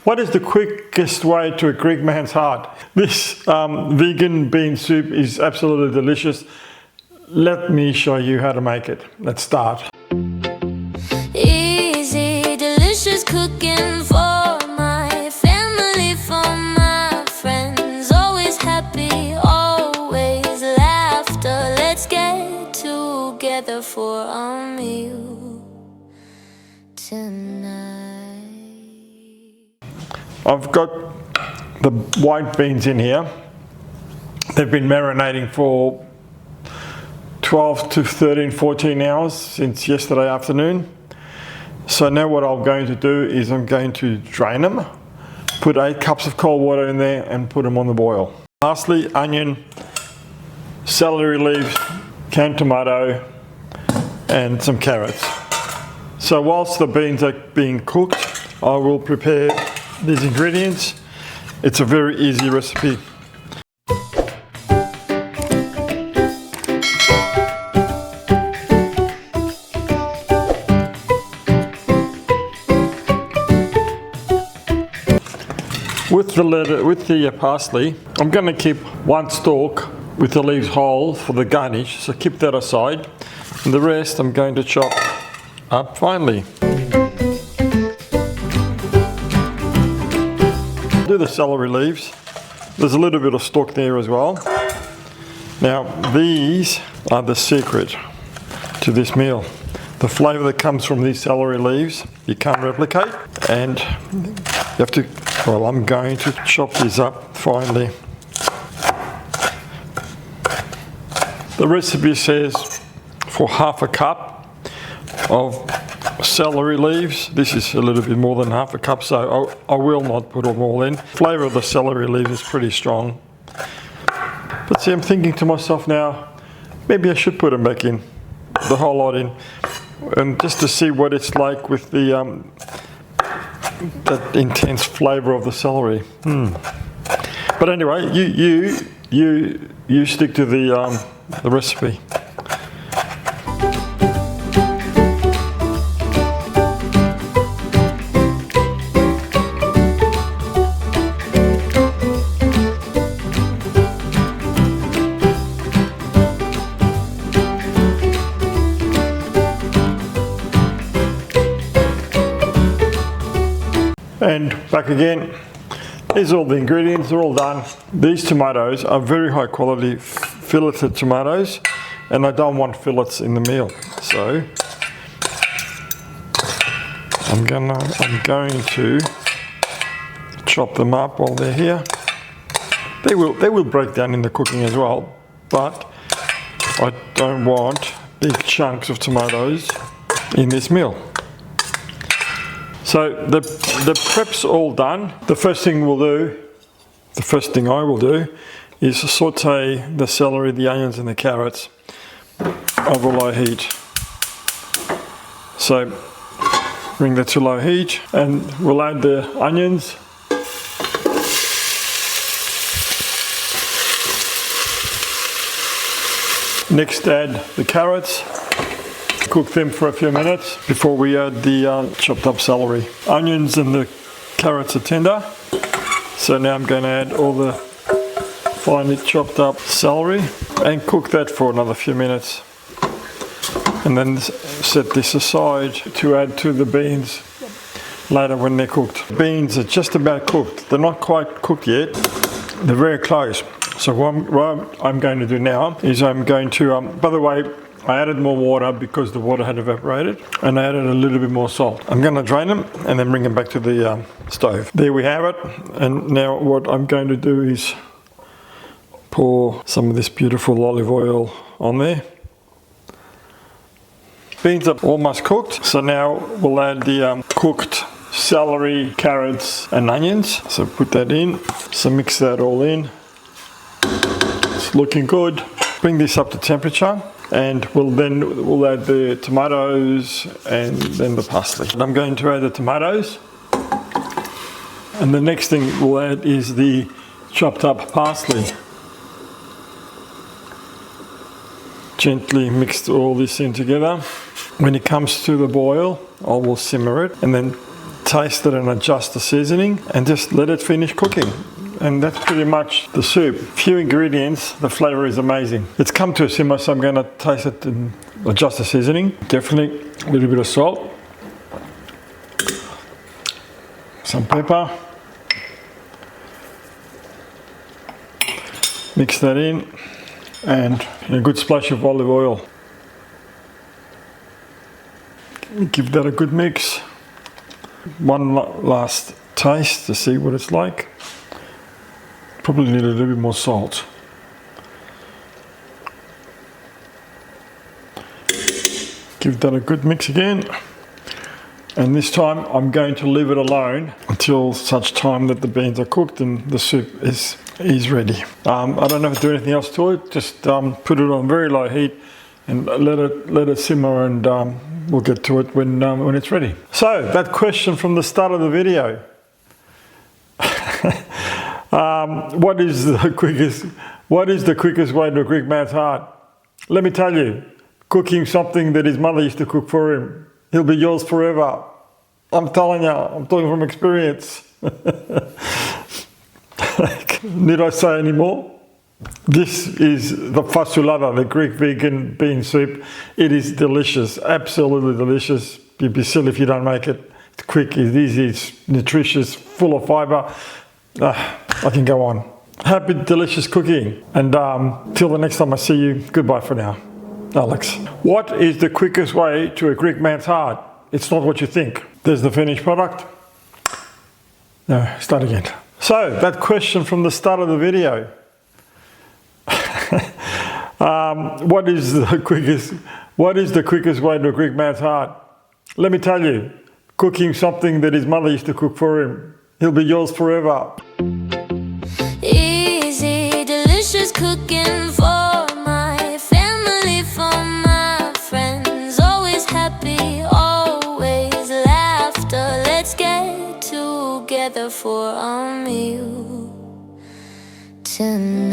What is the quickest way to a Greek man's heart? This vegan bean soup is absolutely delicious. Let me show you how to make it. Let's start. Easy, delicious cooking for my family, for my friends. Always happy, always laughter. Let's get together for a meal tonight. I've got the white beans in here. They've been marinating for 12 to 13, 14 hours since yesterday afternoon. So now what I'm going to do is I'm going to drain them, put 8 cups of cold water in there and put them on the boil. Parsley, onion, celery leaves, canned tomato and some carrots. So whilst the beans are being cooked, I will prepare these ingredients. It's a very easy recipe. With the parsley, I'm going to keep 1 stalk with the leaves whole for the garnish, so keep that aside. And the rest I'm going to chop up finely. Do the celery leaves. There's a little bit of stalk there as well. Now these are the secret to this meal. The flavour that comes from these celery leaves you can't replicate, and you have to, well, I'm going to chop these up finely. The recipe says for half a cup of celery leaves. This is a little bit more than half a cup, so I will not put them all in. Flavour of the celery leaves is pretty strong. But see, I'm thinking to myself now, maybe I should put them back in, the whole lot in, and just to see what it's like with the that intense flavour of the celery. But anyway, you stick to the recipe. And back again. Here's all the ingredients, they're all done. These tomatoes are very high quality filleted tomatoes, and I don't want fillets in the meal. So I'm going to chop them up while they're here. They will break down in the cooking as well, but I don't want big chunks of tomatoes in this meal. So the prep's all done. The first thing I will do is saute the celery, the onions and the carrots over low heat. So bring that to low heat and we'll add the onions. Next add the carrots. Cook them for a few minutes before we add the chopped up celery. Onions and the carrots are tender, so now I'm going to add all the finely chopped up celery and cook that for another few minutes. And then set this aside to add to the beans later when they're cooked. Beans are just about cooked. They're not quite cooked yet. They're very close. So what I'm going to do now is I'm going to, by the way, I added more water because the water had evaporated, and I added a little bit more salt. I'm going to drain them and then bring them back to the stove. There we have it. And now what I'm going to do is pour some of this beautiful olive oil on there. Beans are almost cooked, so now we'll add the cooked celery, carrots and onions. So put that in, so mix that all in. It's looking good. Bring this up to temperature. And we'll add the tomatoes and then the parsley. I'm going to add the tomatoes, and the next thing we'll add is the chopped up parsley. Gently mix all this in together. When it comes to the boil, I will simmer it and then taste it and adjust the seasoning and just let it finish cooking. And that's pretty much the soup. Few ingredients, the flavour is amazing. It's come to a simmer, so I'm going to taste it and adjust the seasoning. Definitely a little bit of salt, some pepper. Mix that in, and a good splash of olive oil. Give that a good mix. One last taste to see what it's like. Probably need a little bit more salt. Give that a good mix again. And this time I'm going to leave it alone until such time that the beans are cooked and the soup is ready. I don't have to do anything else to it. Just put it on very low heat and let it simmer, and we'll get to it when it's ready. So that question from the start of the video. What is the quickest way to a Greek man's heart? Let me tell you, cooking something that his mother used to cook for him. He'll be yours forever. I'm telling you, I'm talking from experience. Need I say any more? This is the Fasoulada, the Greek vegan bean soup. It is delicious, absolutely delicious. You'd be silly if you don't make it. It's quick, it's easy, it's nutritious, full of fibre. I can go on. Happy, delicious cooking. And till the next time I see you, goodbye for now. Alex. What is the quickest way to a Greek man's heart? It's not what you think. There's the finished product. No, start again. So, that question from the start of the video. What is the quickest way to a Greek man's heart? Let me tell you, cooking something that his mother used to cook for him. He'll be yours forever. Easy, delicious cooking for my family, for my friends. Always happy, always laughter. Let's get together for a meal tonight.